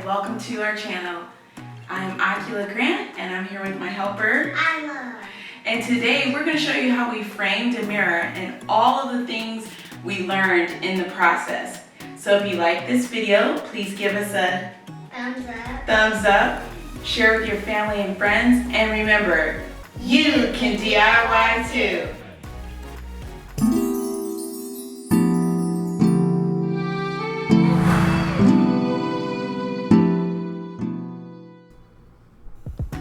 and welcome to our channel. I'm Akilah Grant and I'm here with my helper, Emma. And today we're going to show you how we framed a mirror and all of the things we learned in the process. So if you like this video, please give us a thumbs up, share with your family and friends, and remember, you can DIY too.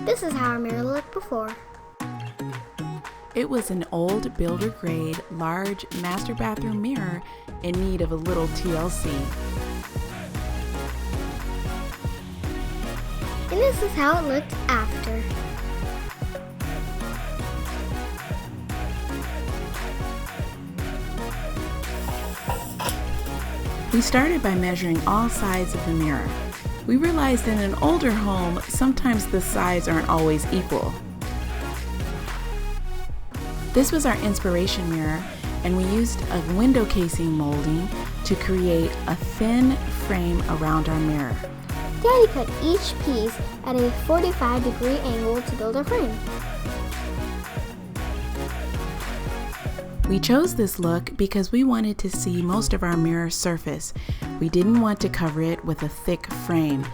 This is how our mirror looked before. It was an old builder-grade, large master bathroom mirror in need of a little TLC. And this is how it looked after. We started by measuring all sides of the mirror. We realized in an older home, sometimes the sides aren't always equal. This was our inspiration mirror, and we used a window casing molding to create a thin frame around our mirror. Daddy cut each piece at a 45-degree angle to build a frame. We chose this look because we wanted to see most of our mirror surface. We didn't want to cover it with a thick frame.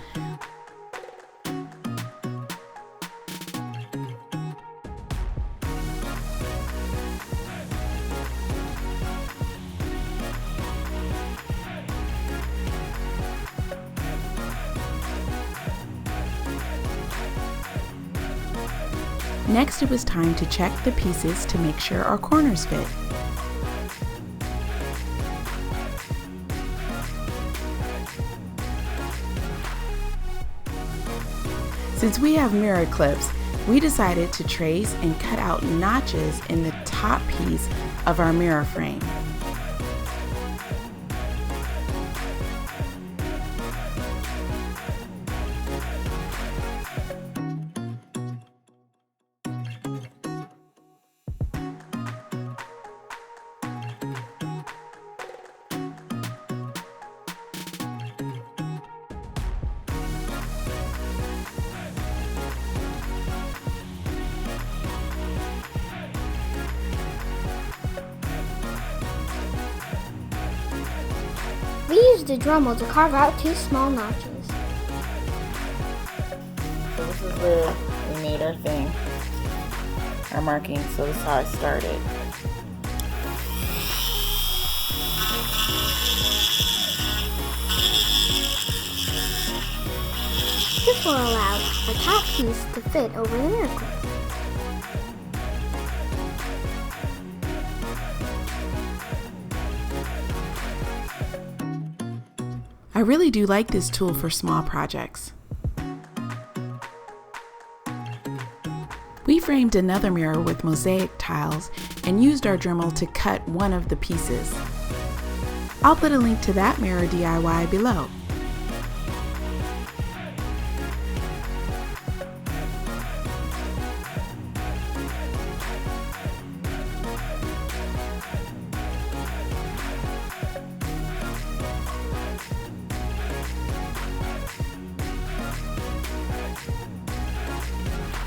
Next, it was time to check the pieces to make sure our corners fit. Since we have mirror clips, we decided to trace and cut out notches in the top piece of our mirror frame. We used a Dremel to carve out 2 small notches. So this is where we made our thing, our marking, so this is how I started. This will allow the top piece to fit over the mirror clip. I really do like this tool for small projects. We framed another mirror with mosaic tiles and used our Dremel to cut one of the pieces. I'll put a link to that mirror DIY below.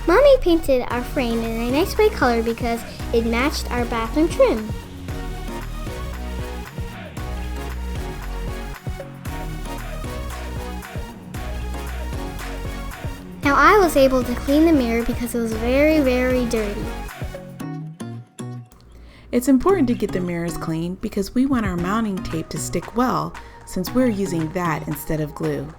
Mommy painted our frame in a nice bright color because it matched our bathroom trim. Now I was able to clean the mirror because it was very, very dirty. It's important to get the mirrors clean because we want our mounting tape to stick well since we're using that instead of glue.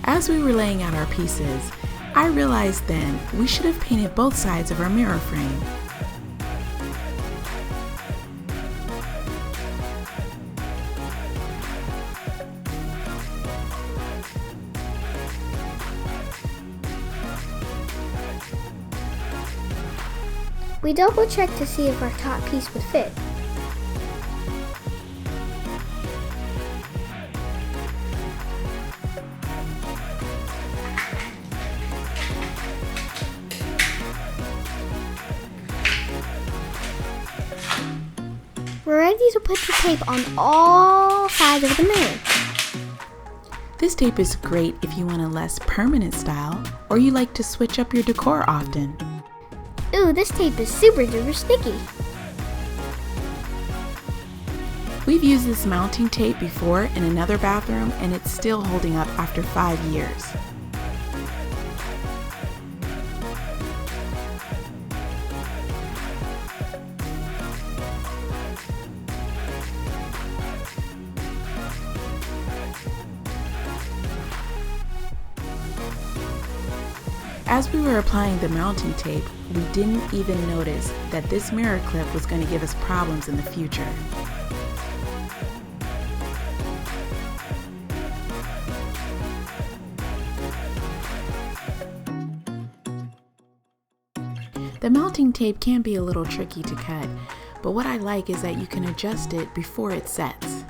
As we were laying out our pieces, I realized then we should have painted both sides of our mirror frame. We double checked to see if our top piece would fit. We're ready to put the tape on all sides of the mirror. This tape is great if you want a less permanent style or you like to switch up your decor often. Ooh, this tape is super duper sticky. We've used this mounting tape before in another bathroom and it's still holding up after 5 years. As we were applying the mounting tape, we didn't even notice that this mirror clip was going to give us problems in the future. The mounting tape can be a little tricky to cut, but what I like is that you can adjust it before it sets.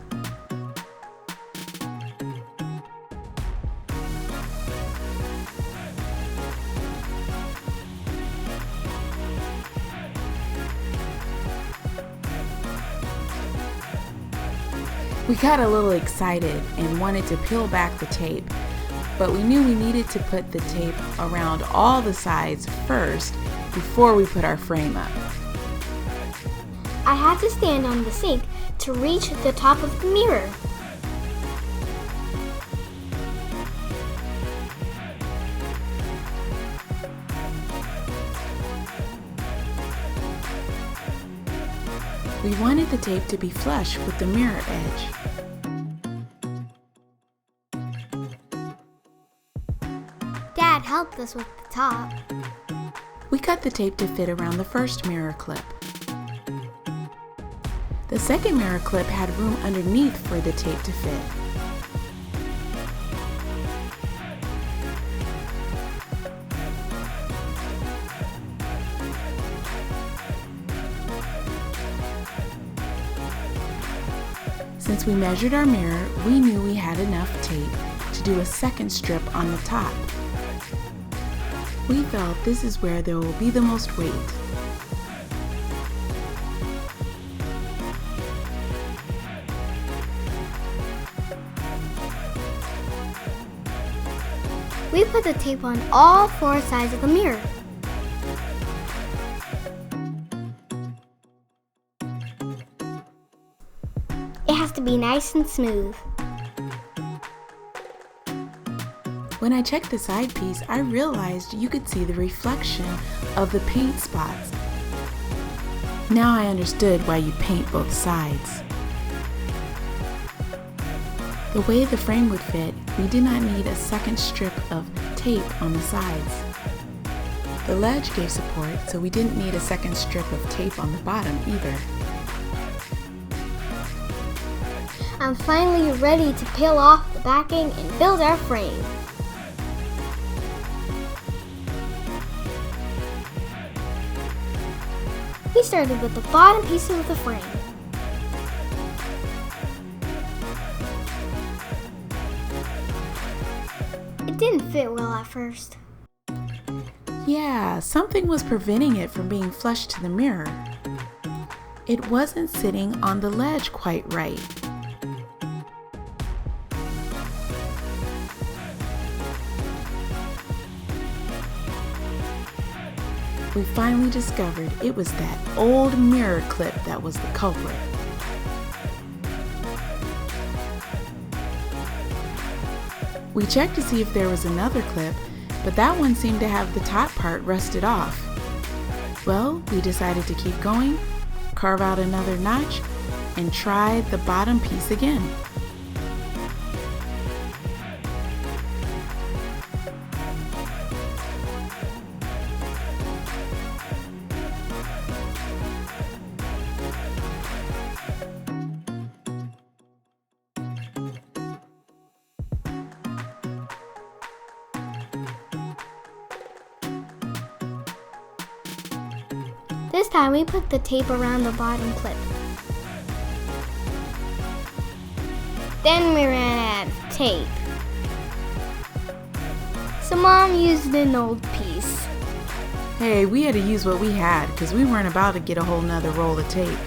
We got a little excited and wanted to peel back the tape, but we knew we needed to put the tape around all the sides first before we put our frame up. I had to stand on the sink to reach the top of the mirror. We wanted the tape to be flush with the mirror edge. Dad helped us with the top. We cut the tape to fit around the first mirror clip. The second mirror clip had room underneath for the tape to fit. Since we measured our mirror, we knew we had enough tape to do a second strip on the top. We felt this is where there will be the most weight. We put the tape on all 4 sides of the mirror. It has to be nice and smooth. When I checked the side piece, I realized you could see the reflection of the paint spots. Now I understood why you paint both sides. The way the frame would fit, we did not need a second strip of tape on the sides. The ledge gave support, so we didn't need a second strip of tape on the bottom either. I'm finally ready to peel off the backing and build our frame. We started with the bottom piece of the frame. It didn't fit well at first. Yeah, something was preventing it from being flush to the mirror. It wasn't sitting on the ledge quite right. We finally discovered it was that old mirror clip that was the culprit. We checked to see if there was another clip, but that one seemed to have the top part rusted off. Well, we decided to keep going, carve out another notch, and try the bottom piece again. This time we put the tape around the bottom clip. Then we ran out of tape. So Mom used an old piece. Hey, we had to use what we had because we weren't about to get a whole nother roll of tape.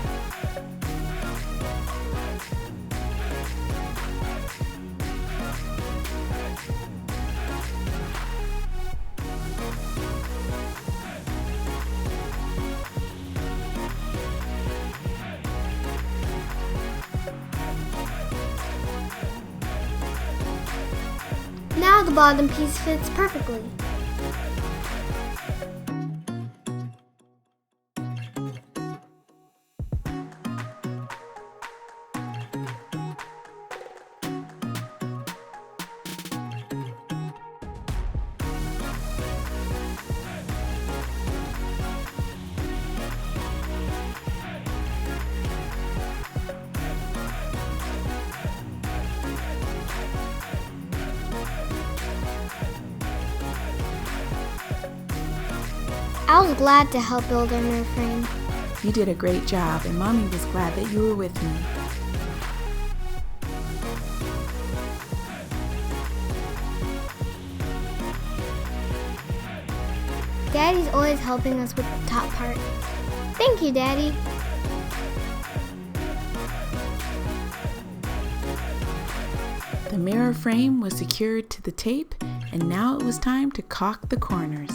the bottom piece fits perfectly. I was glad to help build our mirror frame. You did a great job, and Mommy was glad that you were with me. Daddy's always helping us with the top part. Thank you, Daddy. The mirror frame was secured to the tape, and now it was time to caulk the corners.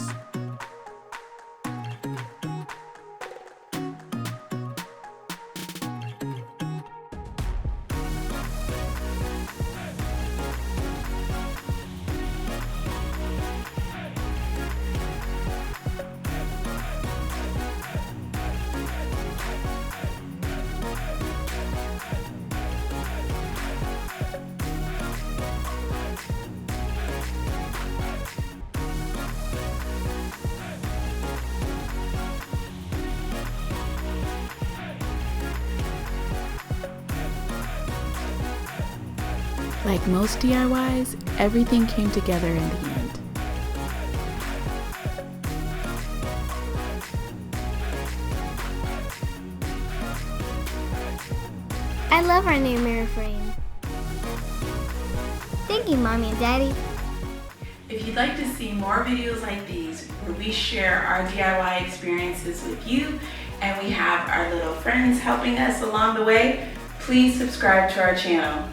Like most DIYs, everything came together in the end. I love our new mirror frame. Thank you, Mommy and Daddy. If you'd like to see more videos like these, where we share our DIY experiences with you, and we have our little friends helping us along the way, please subscribe to our channel.